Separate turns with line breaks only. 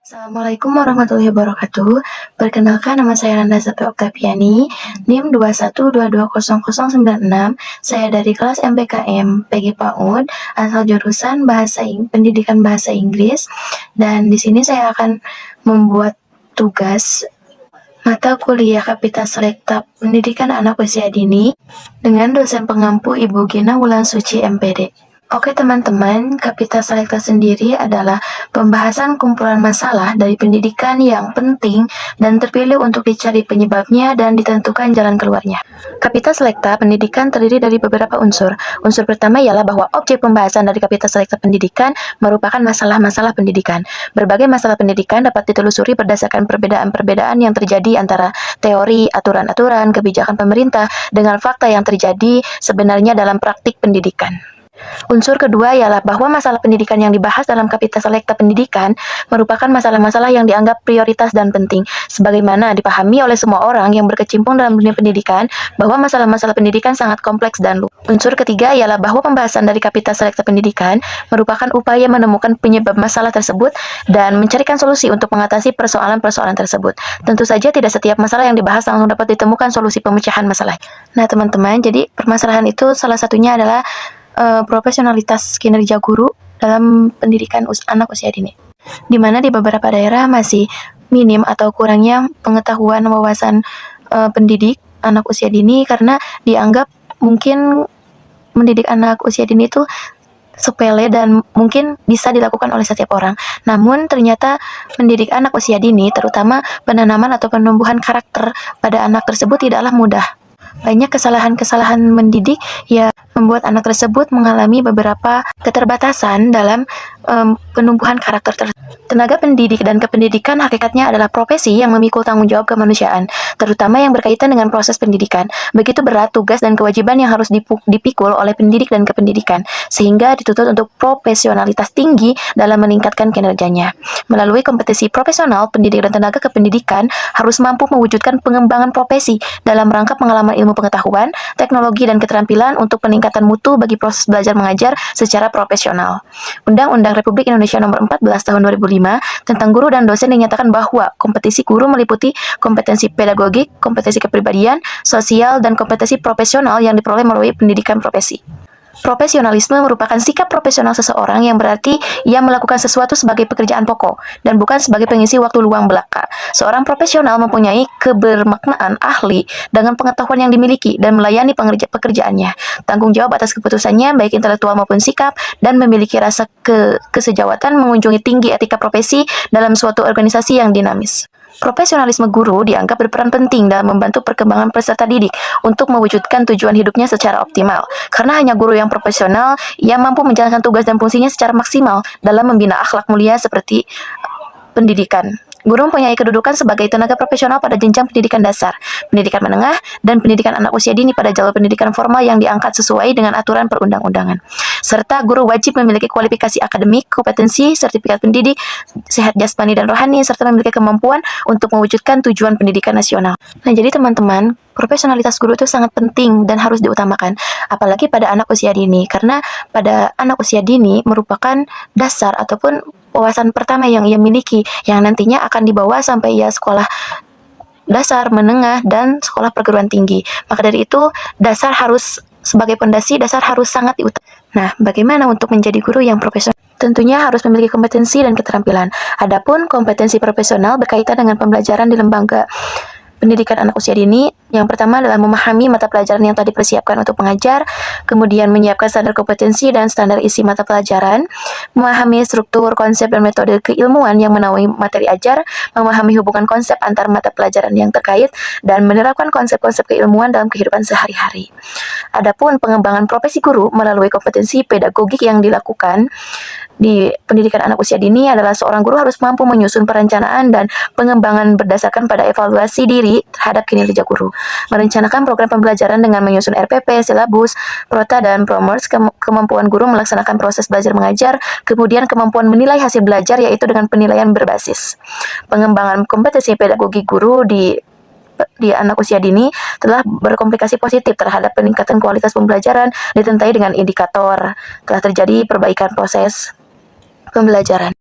Assalamualaikum warahmatullahi wabarakatuh. Perkenalkan, nama saya Nanda Sapi Oktaviani, NIM 212200096. Saya dari kelas MPKM PG PAUD, asal jurusan Pendidikan Bahasa Inggris. Dan di sini saya akan membuat tugas mata kuliah Kapita Selekta Pendidikan Anak Usia Dini dengan dosen pengampu Ibu Gina Wulan Suci MPD. Oke teman-teman, Kapita Selekta sendiri adalah pembahasan kumpulan masalah dari pendidikan yang penting dan terpilih untuk dicari penyebabnya dan ditentukan jalan keluarnya. Kapita Selekta pendidikan terdiri dari beberapa unsur. Unsur pertama ialah bahwa objek pembahasan dari Kapita Selekta pendidikan merupakan masalah-masalah pendidikan. Berbagai masalah pendidikan dapat ditelusuri berdasarkan perbedaan-perbedaan yang terjadi antara teori, aturan-aturan, kebijakan pemerintah dengan fakta yang terjadi sebenarnya dalam praktik pendidikan. Unsur kedua ialah bahwa masalah pendidikan yang dibahas dalam Kapita Selekta pendidikan merupakan masalah-masalah yang dianggap prioritas dan penting, sebagaimana dipahami oleh semua orang yang berkecimpung dalam dunia pendidikan bahwa masalah-masalah pendidikan sangat kompleks dan luas. Unsur ketiga ialah bahwa pembahasan dari Kapita Selekta pendidikan merupakan upaya menemukan penyebab masalah tersebut dan mencarikan solusi untuk mengatasi persoalan-persoalan tersebut. Tentu saja tidak setiap masalah yang dibahas langsung dapat ditemukan solusi pemecahan masalah. Nah teman-teman, jadi permasalahan itu salah satunya adalah profesionalitas kinerja guru dalam pendidikan anak usia dini, di mana di beberapa daerah masih minim atau kurangnya pengetahuan wawasan pendidik anak usia dini karena dianggap mungkin mendidik anak usia dini itu sepele dan mungkin bisa dilakukan oleh setiap orang. Namun ternyata mendidik anak usia dini, terutama penanaman atau penumbuhan karakter pada anak tersebut tidaklah mudah. Banyak kesalahan-kesalahan mendidik yang membuat anak tersebut mengalami beberapa keterbatasan dalam penumbuhan karakter tersebut. Tenaga pendidik dan kependidikan hakikatnya adalah profesi yang memikul tanggung jawab kemanusiaan, terutama yang berkaitan dengan proses pendidikan. Begitu berat tugas dan kewajiban yang harus dipikul oleh pendidik dan kependidikan, sehingga dituntut untuk profesionalitas tinggi dalam meningkatkan kinerjanya. Melalui kompetisi profesional, pendidik dan tenaga kependidikan harus mampu mewujudkan pengembangan profesi dalam rangka pengalaman ilmu pengetahuan, teknologi, dan keterampilan untuk peningkatan mutu bagi proses belajar mengajar secara profesional. Undang-Undang Republik Indonesia Nomor 14 Tahun 2005 tentang guru dan dosen dinyatakan bahwa kompetisi guru meliputi kompetensi pedagogik, kompetensi kepribadian, sosial, dan kompetensi profesional yang diperoleh melalui pendidikan profesi. Profesionalisme merupakan sikap profesional seseorang yang berarti ia melakukan sesuatu sebagai pekerjaan pokok dan bukan sebagai pengisi waktu luang belaka. Seorang profesional mempunyai kebermaknaan ahli dengan pengetahuan yang dimiliki dan melayani pekerjaannya, tanggung jawab atas keputusannya baik intelektual maupun sikap, dan memiliki rasa kesejawatan mengunjungi tinggi etika profesi dalam suatu organisasi yang dinamis. Profesionalisme guru dianggap berperan penting dalam membantu perkembangan peserta didik untuk mewujudkan tujuan hidupnya secara optimal. Karena hanya guru yang profesional, ia mampu menjalankan tugas dan fungsinya secara maksimal dalam membina akhlak mulia seperti pendidikan. Guru mempunyai kedudukan sebagai tenaga profesional pada jenjang pendidikan dasar, pendidikan menengah, dan pendidikan anak usia dini pada jalur pendidikan formal yang diangkat sesuai dengan aturan perundang-undangan. Serta guru wajib memiliki kualifikasi akademik, kompetensi, sertifikat pendidik, sehat jasmani dan rohani, serta memiliki kemampuan untuk mewujudkan tujuan pendidikan nasional. Nah, jadi teman-teman, profesionalitas guru itu sangat penting dan harus diutamakan, apalagi pada anak usia dini, karena pada anak usia dini merupakan dasar ataupun wawasan pertama yang ia miliki, yang nantinya akan dibawa sampai ia sekolah dasar, menengah, dan sekolah perguruan tinggi. Maka dari itu, dasar harus sebagai pondasi, dasar harus sangat diutamakan. Nah, bagaimana untuk menjadi guru yang profesional? Tentunya harus memiliki kompetensi dan keterampilan. Adapun kompetensi profesional berkaitan dengan pembelajaran di lembaga pendidikan anak usia dini. Yang pertama adalah memahami mata pelajaran yang telah dipersiapkan untuk mengajar, kemudian menyiapkan standar kompetensi dan standar isi mata pelajaran, memahami struktur, konsep, dan metode keilmuan yang menaungi materi ajar, memahami hubungan konsep antar mata pelajaran yang terkait, dan menerapkan konsep-konsep keilmuan dalam kehidupan sehari-hari. Adapun pengembangan profesi guru melalui kompetensi pedagogik yang dilakukan di pendidikan anak usia dini adalah seorang guru harus mampu menyusun perencanaan dan pengembangan berdasarkan pada evaluasi diri terhadap kinerja guru, merencanakan program pembelajaran dengan menyusun RPP, silabus, prota, dan promers, kemampuan guru melaksanakan proses belajar mengajar, kemudian kemampuan menilai hasil belajar yaitu dengan penilaian berbasis. Pengembangan kompetensi pedagogi guru di anak usia dini telah berkomplikasi positif terhadap peningkatan kualitas pembelajaran ditandai dengan indikator telah terjadi perbaikan proses pembelajaran.